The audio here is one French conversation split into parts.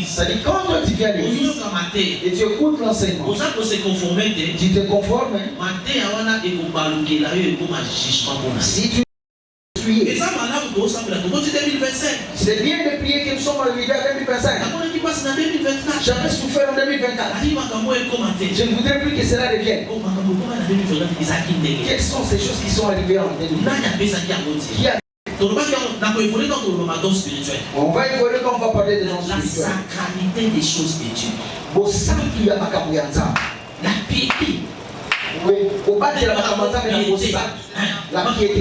Ça dit quand toi tu viens à l'église et tu écoutes l'enseignement, tu te conformes. Si tu prier, c'est bien de prier que nous sommes arrivés à 2025. J'avais souffert en 2024. Je ne voudrais plus que cela revienne. Quelles sont ces choses qui sont arrivées en 2024? On va évoluer quand on va parler des dons spirituels. La sacralité des choses de Dieu. La piété. Oui, au bas de la piété.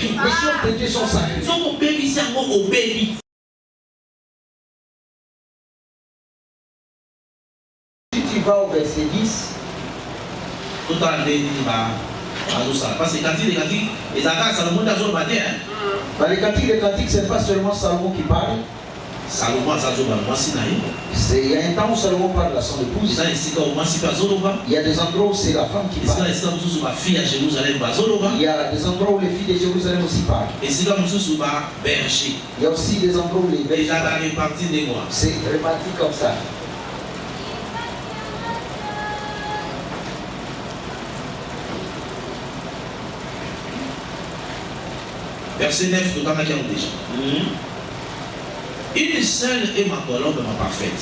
Les choses de Dieu sont sacrées. Si tu vas au verset 10, parce que dans les cantiques des cantiques, ce n'est pas seulement Salomon qui parle. Il y a un temps où Salomon parle à son épouse. Il y a des endroits où c'est la femme qui parle. Il y a des endroits où les filles de Jérusalem aussi parlent. Il y a aussi des endroits où les bergers parlent. C'est réparti comme ça. Verset 9, tout le temps déjà. Une seule est ma colombe parfaite.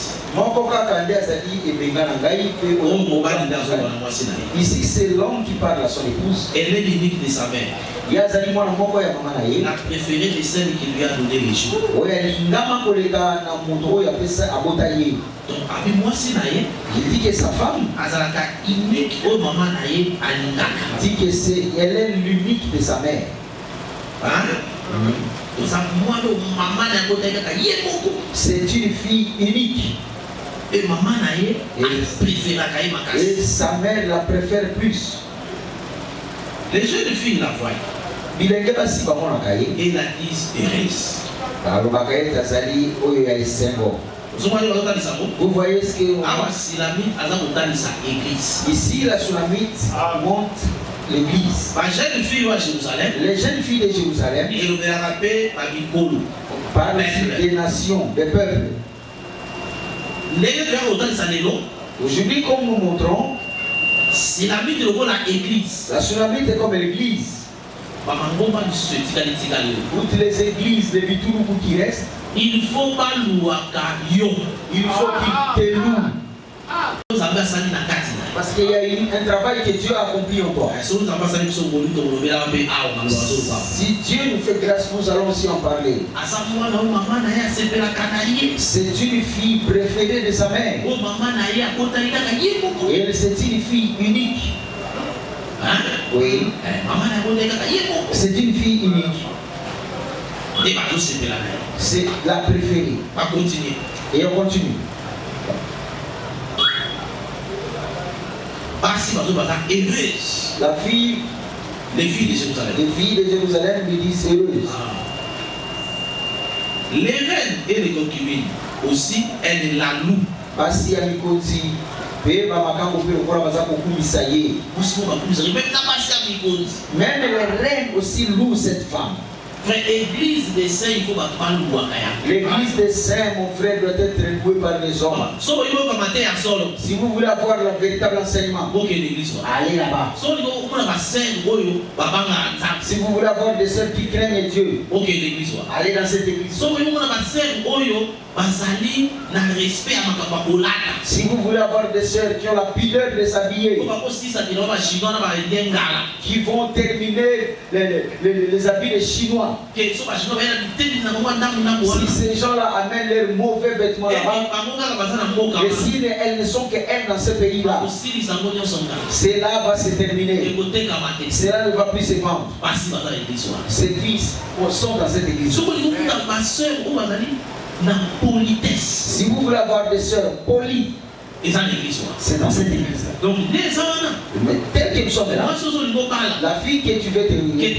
Ici c'est l'homme qui parle à son épouse. Elle est l'unique de sa mère. La préférée de celle qui lui a donné les jours. Donc avec moi il dit que sa femme unique au moment dit que elle est l'unique de sa mère. C'est une fille unique. Et maman et sa mère la préfère plus. Les jeunes filles la voient. Et la disent Thérèse. Vous voyez ce que ici la Sulamite monte l'église. Les jeunes filles de Jérusalem parlent des nations, des peuples. Aujourd'hui, comme nous montrons, la Sulamite est comme l'église. Toutes les églises de Bituruku qui restent, il faut qu'il te loue. Parce qu'il y a un travail que Dieu a accompli en toi. Si Dieu nous fait grâce, nous allons aussi en parler. C'est une fille préférée de sa mère. Et c'est une fille unique. Oui. C'est une fille unique. C'est la préférée. Et on continue. La fille, les filles de Jérusalem. Les filles de Jérusalem lui disent heureuses. Les reines et les concubines aussi, elles la louent. Même les reines aussi louent cette femme. L'église des saints, il faut pas louer. L'église des saints, mon frère, doit être louée par les hommes. Si vous voulez avoir le véritable enseignement, allez là-bas. Si vous voulez avoir des sœurs qui craignent Dieu, allez dans cette église. Si vous voulez avoir des sœurs qui ont la pudeur de s'habiller, qui vont terminer les habits des Chinois, si ces gens-là amènent leurs mauvais vêtements là-bas, et si elles ne sont qu'elles dans ce pays-là, cela va se terminer. Cela ne va plus se vendre. Ces fils sont dans cette église. Si vous voulez avoir des sœurs polies, c'est dans cette église. Donc, mais tel que nous sommes là, la fille que tu veux te réunir,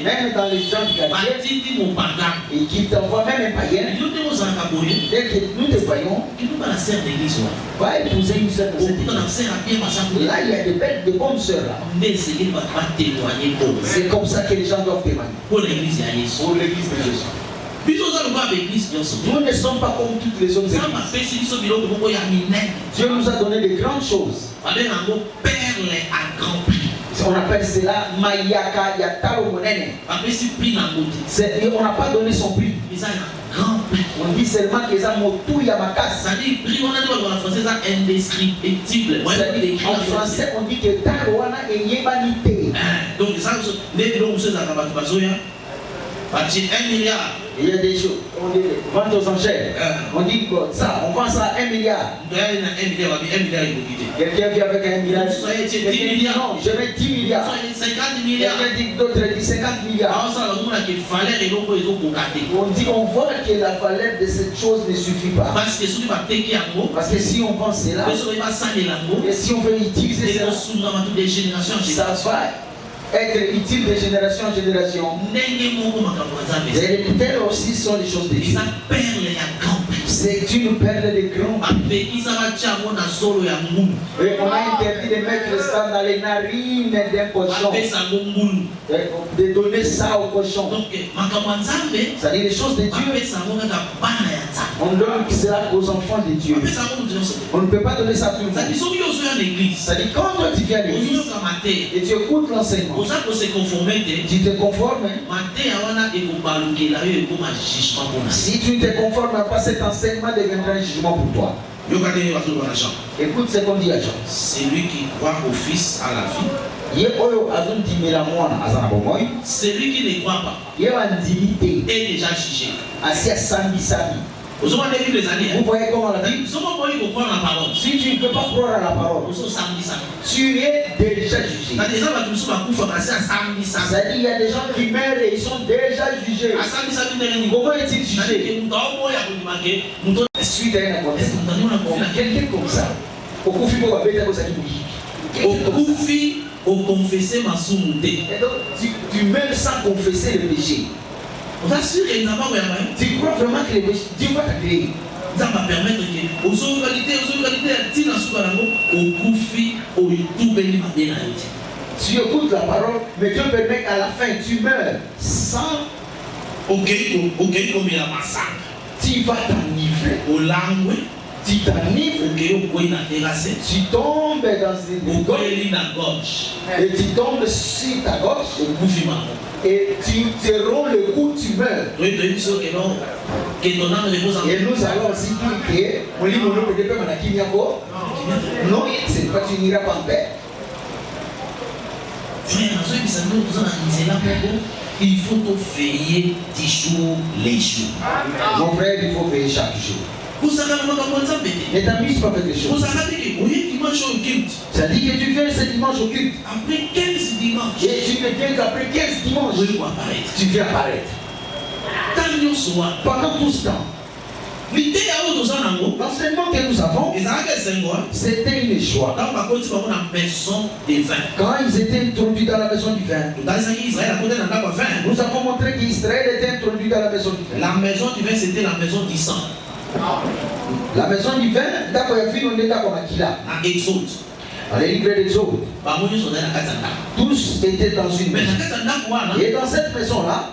même dans les gens du quartier, et qui t'envoie même un païen, dès que nous te voyons, va épouser une sœur de cette église. Là, il y a de bonnes sœurs là. C'est comme ça que les gens doivent témoigner. Pour l'église de Jésus. Nous ne sommes pas comme toutes les autres églises. Dieu nous a donné de grandes choses. On appelle cela Mayaka Yatalo Monene. On n'a pas donné son prix. On dit seulement que ça motou Yamakas. En français, on dit que Taroana est Yebanité. Donc, ça, c'est 1 milliard. Il y a des choses, on dit vente aux enchères. On dit ça, on vend ça à 1 milliard. Quelqu'un vient avec 1 milliard. Non, je mets 10 milliards. 50 milliards. D'autres disent 50 milliards. On dit, on voit que la valeur de cette chose ne suffit pas. Parce que si on vend cela, et si on veut utiliser cela, ça va être utile de génération en génération. Et telles aussi sont les choses de Dieu. C'est une perle de grand. Et on a interdit de mettre ça dans les narines d'un cochon. De donner ça au cochon. C'est-à-dire les choses de Dieu. On donne cela aux enfants de Dieu. On ne peut pas donner ça à tout le monde. C'est-à-dire quand toi tu viens à l'église et tu écoutes l'enseignement, tu te conformes. Si tu ne te conformes pas, cet enseignement deviendra un jugement pour toi. Écoute ce qu'on dit à Jean. Celui qui croit au Fils à la vie. Celui qui ne croit pas est déjà jugé. Vous voyez comment la Bible? Si tu ne peux pas croire à la parole, tu es déjà jugé. C'est-à-dire qu'il y a des gens qui meurent et ils sont déjà jugés. Comment est-il jugé? Suite à un acontecement. Quelqu'un comme ça. Au confesser ma soumouté. Et donc tu meurs sans confesser le péché. Tu crois vraiment que Dieu va t'agréer? Ça va permettre que aux localités, tu écoutes la parole, mais Dieu permet qu'à la fin tu meurs sans. Tu vas t'enivrer. Tu t'enivres. Tu tombes dans une gorge. Et tu tombes sur ta gorge. Et tu te romps le cou, tu meurs. Et nous allons aussi dire que non, c'est pas, tu n'iras pas en paix. Il faut veiller 10 jours les jours. Mon frère, il faut veiller chaque jour. Ne t'amuse pas avec les choses. Ça dit que tu viens ce dimanche au culte. Après 15 dimanches. Et tu ne viens qu'après 15 dimanches. Tu viens apparaître. Pendant tout ce temps. L'enseignement que nous avons, c'était une joie. Quand ils étaient introduits dans la maison du vin, nous avons montré qu'Israël était introduit dans la maison du vin. La maison du vin, c'était la maison du sang. La maison du vin, d'accord, il y a fini, on est d'accord avec là. Dans les livres d'Exode, tous étaient dans une maison. Et dans cette maison-là,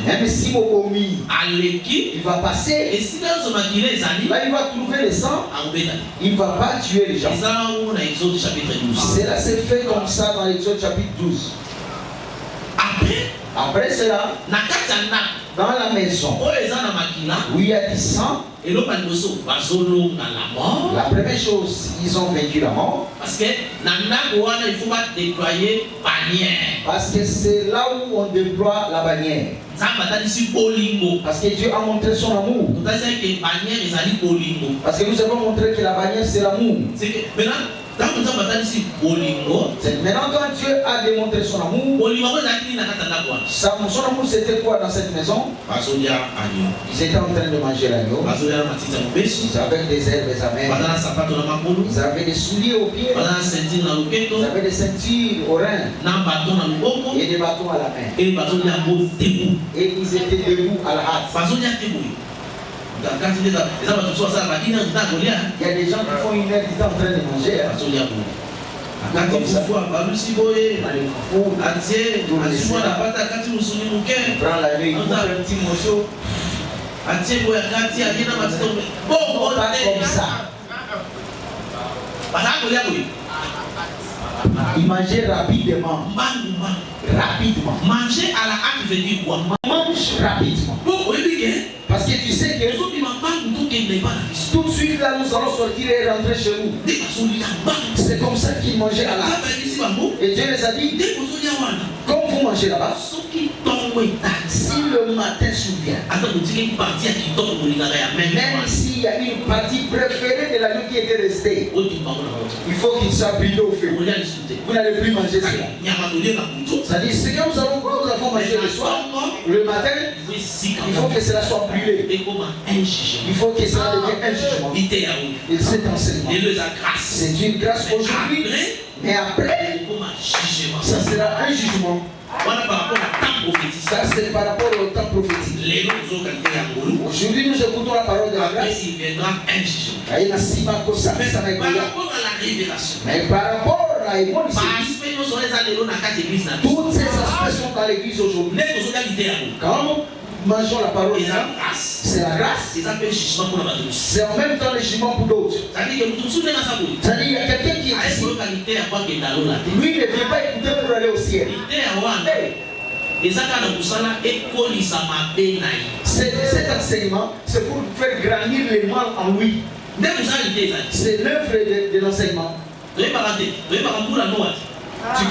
même si Mokomi, il va passer, là il va trouver le sang, il ne va pas tuer les gens. Cela s'est fait comme ça dans l'Exode chapitre 12. Après cela, dans la maison où il y a du sang, la première chose, ils ont vaincu la mort. Parce que il faut pas déployer bannière. Parce que c'est là où on déploie la bannière. Parce que Dieu a montré son amour. Parce que nous avons montré que la bannière c'est l'amour. Maintenant quand Dieu a démontré son amour, son amour c'était quoi dans cette maison? Ils étaient en train de manger l'agneau. Ils avaient des herbes amères. Ils avaient des souliers aux pieds. Ils avaient des ceintures aux reins. Et des bâtons à la main. Et ils étaient debout à la hâte. Il y a des gens qui font 1 heure du temps en train de manger. Comme ça. Prends la nuit, il prend un petit morceau. Pas comme ça. Il mangeait rapidement. Rapidement. Manger à la hâte veut dire quoi? Mange rapidement. Parce que tu sais que tout de suite là nous allons sortir et rentrer chez nous. C'est comme ça qu'ils mangeaient à la hâte. Et Dieu les a dit, quand vous mangez là-bas, si le matin survient, même s'il y a une partie préférée de la nuit qui était restée, il faut qu'il soit brûlé au feu. Vous n'allez plus manger cela. C'est-à-dire, ce que nous avons mangé le soir, le matin, il faut que cela soit brûlé. Il faut que cela devienne un jugement. Et cet enseignement, c'est une grâce aujourd'hui, mais après, ça sera un jugement. Ça c'est par rapport au temps prophétique. Aujourd'hui nous écoutons la parole de la grâce. Il viendra un jugement. Par rapport à la révélation. Mais par rapport à la évolution, toutes ces aspects sont dans l'église aujourd'hui. Quand nous mangeons la parole de la grâce, c'est la grâce. C'est en même temps le jugement pour d'autres. C'est-à-dire il y a quelqu'un qui est ici. Lui ne vient pas écouter pour aller au ciel. Cet enseignement, c'est pour faire grandir les mal en lui. C'est l'œuvre de l'enseignement. Tu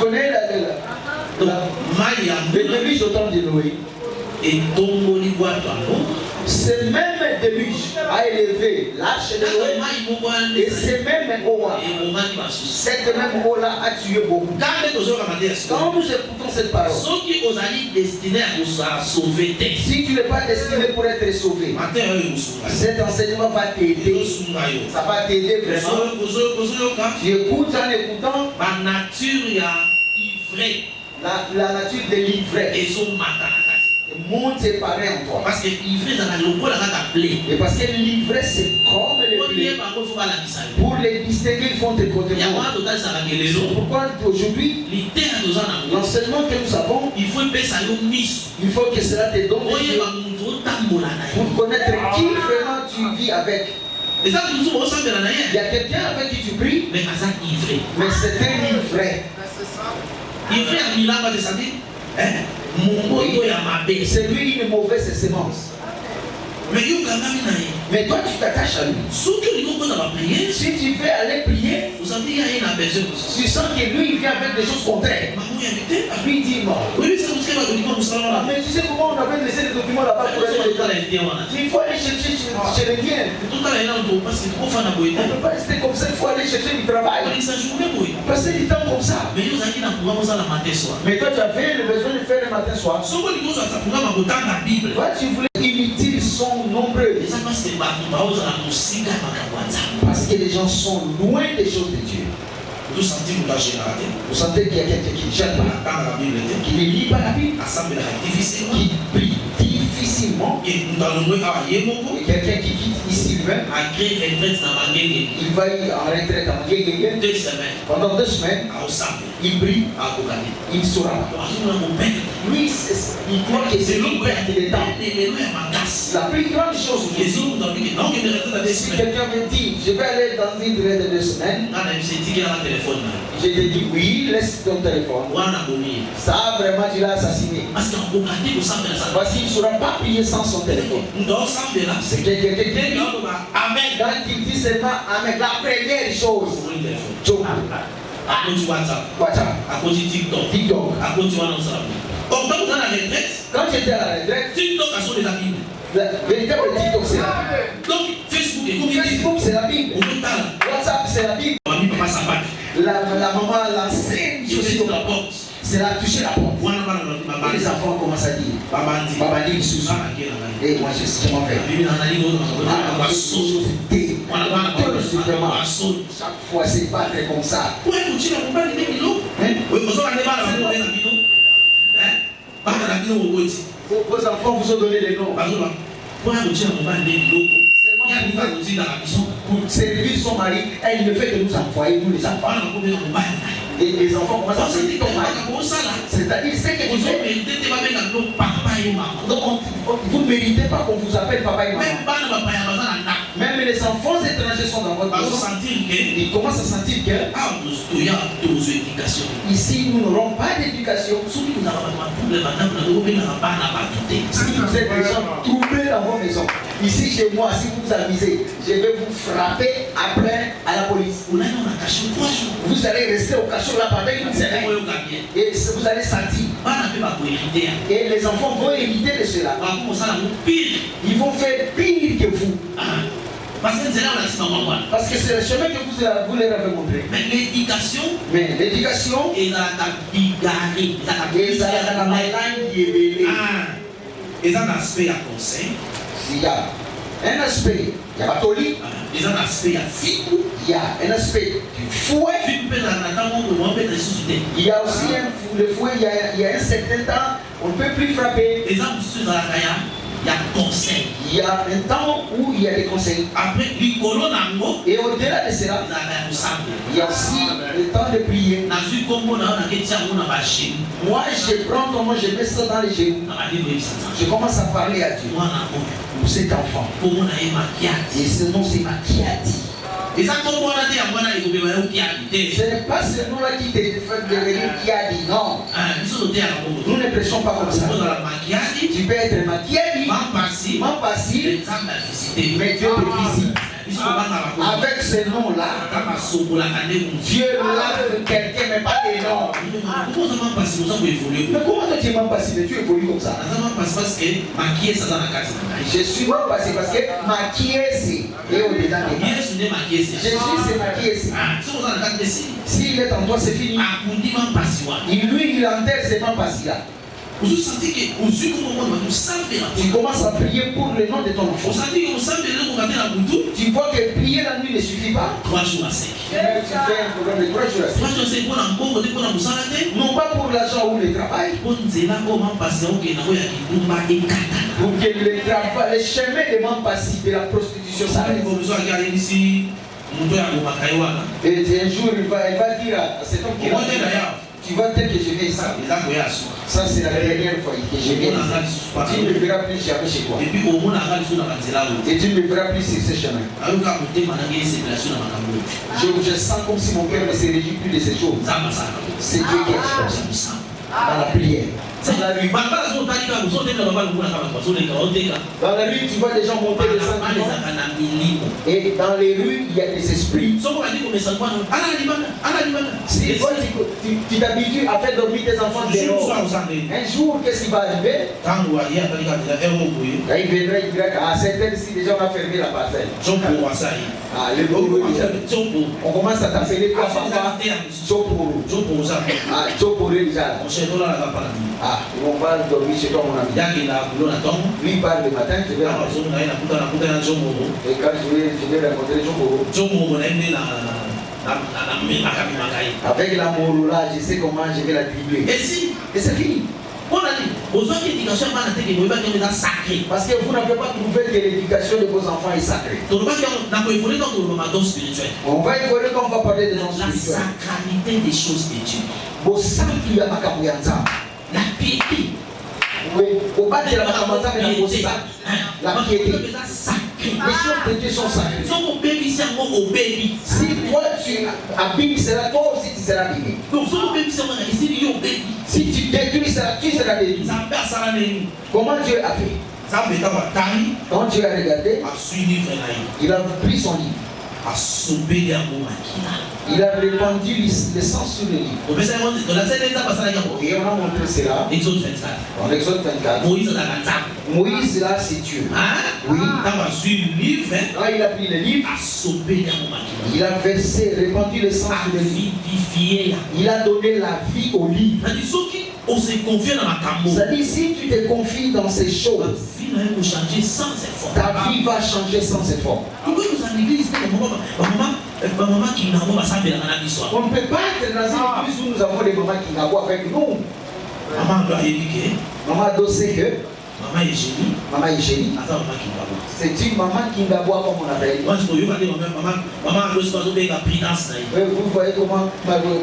connais la déluge au temps de Noé. Ce même déluge a élevé l'arche de Noé. Et ce même eau-là, cette même eau-là a tué beaucoup. Quand nous écoutons cette parole, si tu n'es pas destiné pour être sauvé, cet enseignement va t'aider. Ça va t'aider vraiment. Tu écoutes en écoutant la nature de l'ivraie. Monte ses parents en toi. Parce que l'ivresse dans le corps la appelé. Et parce que l'ivresse c'est comme le blé. Pour les distinguer, ils font des côtés. Pourquoi aujourd'hui l'enseignement que nous avons, il faut que cela te donne pour connaître qui vraiment tu vis avec. Il y a quelqu'un avec qui tu pries, mais c'est un ivraie. C'est lui une mauvaise semence. Mais toi tu t'attaches à lui. Si tu veux aller prier, tu sens que lui il vient avec des choses contraires. Lui dit non. Mais tu sais comment on avait laissé les documents là-bas pour aller. Il faut aller chercher chez les biens. On ne peut pas rester comme ça, il faut aller chercher du travail. Passer du temps comme ça. Mais toi tu avais le besoin de faire le matin soir. Toi tu voulais inutiles sont nombreux. Parce que les gens sont loin des choses de Dieu. Vous sentez qu'il y a quelqu'un qui ne gère pas, qui ne lit pas la Bible, qui prie difficilement, et quelqu'un qui quitte ici lui-même, il va en retraite en Guégué. Pendant 2 semaines, il prie, il ne saura pas. Lui, il croit que c'est lui perte de temps. La plus grande chose, si quelqu'un me dit, je vais aller dans une durée de 2 semaines, je te dis oui, laisse ton téléphone. Ça vraiment tu l'as assassiné. Voici, il ne saura pas prier sans son téléphone. C'est quelqu'un qui dit Amen. Quand il dit seulement Amen, la première chose, WhatsApp, TikTok. Quand j'étais à la retraite, le véritable TikTok c'est la Bible. Donc Facebook c'est la Bible. WhatsApp c'est la Bible. La maman l'ancienne c'est la toucher la porte. Les enfants commencent à dire Babadi sous. Et moi je m'en vais. Chaque fois c'est pas très comme ça. Vos enfants vous ont donné les noms. Pour servir son mari, elle ne fait que nous envoyer, nous les enfants. Et les enfants commencent à se dire c'est-à-dire ce que vous faites. Donc vous ne méritez pas qu'on vous appelle papa et maman. Même les enfants étrangers sont dans votre maison. Ils commencent à sentir que ici nous n'aurons pas d'éducation. Si vous êtes des gens troublés dans vos maisons, ici chez moi, si vous vous amusez, je vais vous frapper après à la police. Vous allez rester au cachot là pendant une semaine. Et vous allez sentir. Et les enfants vont hériter de cela. Ils vont faire pire que vous. Parce que c'est le chemin que vous leur avez montré. Mais l'éducation est dans la langue qui est un aspect à conseil. Il y a un aspect, il y a Batoli. Il y a un aspect à figu. Il y a un aspect du fouet. Il y a aussi le fouet, il y a un certain temps, on ne peut plus frapper. Il y a conseil. Il y a un temps où il y a des conseils. Après, et au-delà de cela, il y a aussi le temps de prier. Moi, je prends ton nom, je mets ça dans les genoux. Je commence à parler à Dieu. Pour cet enfant. Et ce nom, c'est Makiadi. Ce n'est pas ce nom-là qui te fait devenir Kiadi, non. Nous ne prêchons pas comme ça. Tu peux être Makiadi, Mampassi, mais Dieu te visite. Avec ce nom-là, Dieu lave quelqu'un, mais pas des noms. Mais comment toi tu es Mampassi, mais tu évolues comme ça? Je suis Mampassi parce que Makiesi est au-dedans de moi. Jésus c'est Makiesi. S'il est en toi, c'est fini. Lui, il enterre ces Mampassi-là. Tu commences à prier pour le nom de ton enfant. Tu vois que prier la nuit ne suffit pas. 3 jours à 5. Tu fais un programme de 3 jours à 5. Non pas pour l'argent ou le travail. Pour que le chemin de Mampassi de la prostitution s'arrête. Et un jour il va dire à cet homme qui tu vois tel que je viens ici. Ça c'est la dernière fois que je viens ici. Tu ne me verras plus jamais chez toi. Et tu ne me verras plus sur ce chemin. Je sens comme si mon cœur ne se réjouit plus de ces choses. C'est Dieu qui agit comme ça. Dans la prière. Dans la rue, tu vois des gens monter des sentiments. Et dans les rues, il y a des esprits. Si toi, tu t'habitues à faire dormir tes enfants dehors, un jour, qu'est-ce qui va arriver? Là, il viendra, il dira qu'à cette heure-ci, déjà, on a fermé la parcelle. On commence à t'appeler toi, papa. On va dormir chez toi, mon ami. Lui parle le matin, je vais et quand je vais rencontrer Jomoro. Avec la moro là, je sais comment je vais la dribbler. Et c'est fini. Parce que vous n'avez pas trouvé que l'éducation de vos enfants est sacrée. On va évoluer quand on va parler des dons spirituels. La sacralité des choses de Dieu. La piété. Oui, au bas de la piété. Les choses de Dieu sont sacrées. Si toi tu abîmes cela, toi aussi tu seras abîmé. Si tu détruis cela, tu seras détruit. Comment Dieu a fait? Quand Dieu a regardé, il a pris son livre. Il a répandu le sang sur le livre. Et on a montré cela. En Exode 24. Moïse là, c'est Dieu. Oui. Quand il a pris le livre, il a versé, répandu le sang sur le livre. Il a donné la vie au livre. C'est-à-dire, si tu te confies dans ces choses, ta vie va changer sans effort. On ne peut pas être dans une église où nous avons des mamans qui n'ont avec nous. Maman doit sait que Maman Eugénie. Maman Eugénie. Attends, maman Kingabo. C'est une maman Kingabo comme on appelle. Moi, je peux maman vous voyez comment,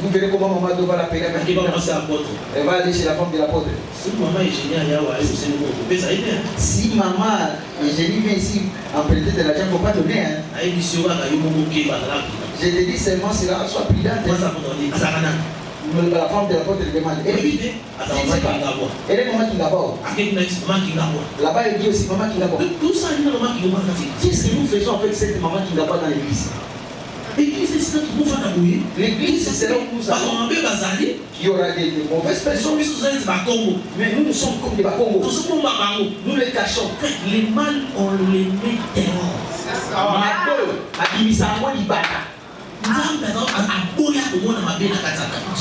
vous verrez comment maman doit l'appeler. Elle va aller chez la femme de l'apôtre. Si maman Eugénie vient ici en prêter de l'argent, il ne faut pas donner. Hein. Je te dis seulement cela, soit prudente. La femme de l'apôtre lui demande. Elle est maman Kingabo. Là-bas, il dit aussi maman Kingabo. Qu'est-ce que nous faisons avec cette maman Kingabo dans l'église? L'église, c'est là où nous allons. Il y aura des mauvaises personnes. Mais nous sommes comme des Bakongo. Nous les cachons. Les mâles, on les met dehors.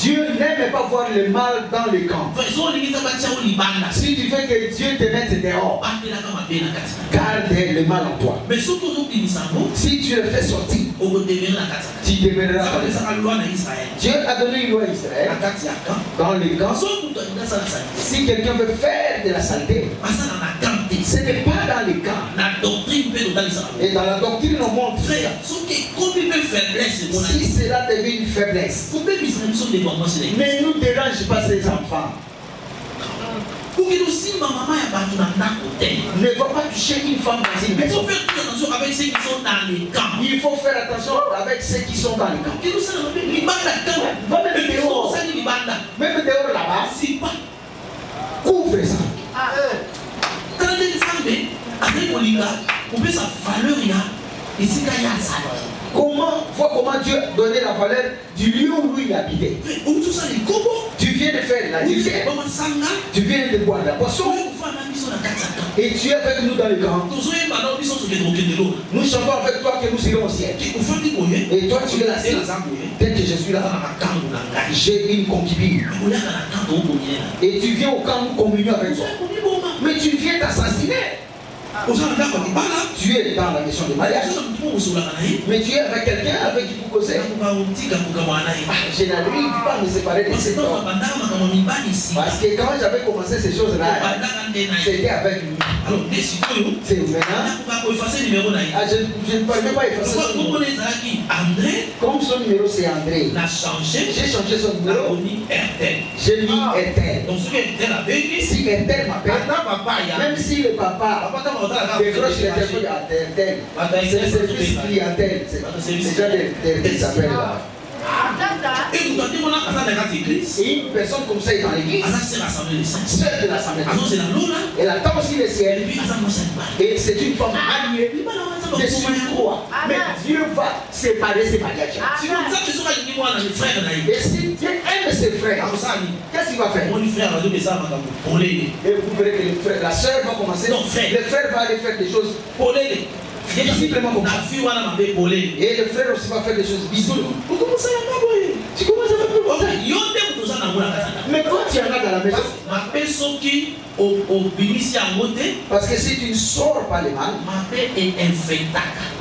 Dieu n'aime pas voir le mal dans le camp. Si tu veux que Dieu te mette dehors, garde le mal en toi. Si tu le fais sortir, tu deviendras dans le Dieu a donné une loi à Israël dans le camp. Si quelqu'un veut faire de la saleté, ce n'est pas dans le camp. Et dans la doctrine, on montre si cela devient une faiblesse, mais nous ne dérange pas ces enfants. Ne va pas toucher une femme dans une maison. Il faut faire attention avec ceux qui sont dans le camp. Même dehors là-bas, couvre ça. Comment Dieu a donné la valeur du lieu où il habitait. Tu viens de faire la division. Tu viens de boire la boisson. Et tu es avec nous dans le camp. Nous chantons avec toi que nous irons au ciel. Et toi tu es là. Dès que je suis là, j'ai une concubine. Et tu viens au camp, nous communions avec toi. Mais tu viens t'assassiner. Tu es dans la question de mariage. Mais tu es avec quelqu'un avec qui vous causez. Je n'arrive pas à me séparer de cet homme. Parce que quand j'avais commencé ces choses-là, c'était avec lui. C'est maintenant. Je ne peux même pas effacer son numéro. Comme son numéro c'est André, j'ai changé son numéro. J'ai mis Ertel. Si Ertel m'appelle, même si le papa décroche le téléphone à Ertel, c'est le service clientèle. C'est déjà des appels là. Et une personne comme ça est dans l'église, sœur de l'assemblée. Elle attend aussi le ciel. Et c'est une femme alliée de surcroît. Mais Dieu va séparer ses mariages. Et si Dieu aime ses frères, qu'est-ce qu'il va faire? Et vous verrez que la sœur va commencer. Le frère va aller faire des choses visiblement comme ça. Et le frère aussi va faire des choses visibles. Tu commences à faire mais quand tu en as dans la maison, parce que si tu ne sors pas le mal,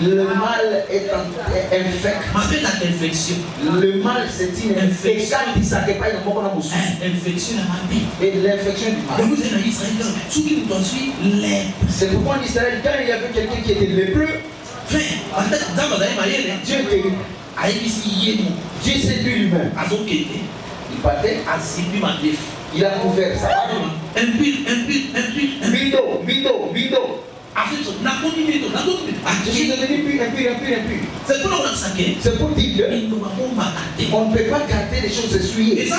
le mal est infect. Le mal c'est une infection. Et l'infection du mal. C'est pourquoi en Israël, quand il y avait quelqu'un qui était lépreux, Dieu guérit. Dieu c'est lui-même. Il partait, il a couvert ça. Mido. Je suis devenu impur. C'est pour dire qu'on ne peut pas garder les choses essuyées.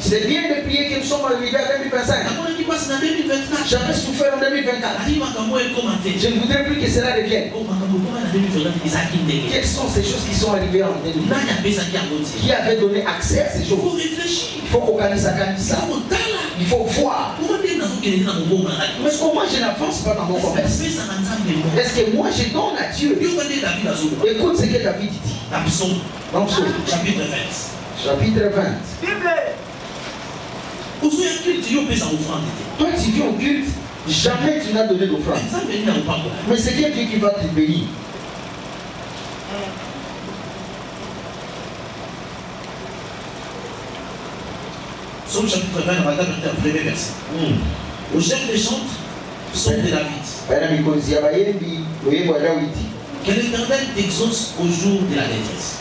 C'est bien de prier que nous sommes arrivés à 2025. J'avais souffert en 2024. Je ne voudrais plus que cela revienne. Quelles sont ces choses qui sont arrivées en 2024? Qui avait donné accès à ces choses? Il faut organiser ça. Il faut voir. Mais comment je n'avance pas dans mon commerce? Est-ce que moi je donne à Dieu? Écoute ce que David dit. Dans Psaume chapitre 20. Toi tu viens au culte, jamais tu n'as donné d'offrande. Mais c'est Dieu qui va te bénir. Psaume chapitre 20, on va lire le premier verset. Aux chefs de chantre sont de David. Que l'Éternel t'exauce au jour de la détresse.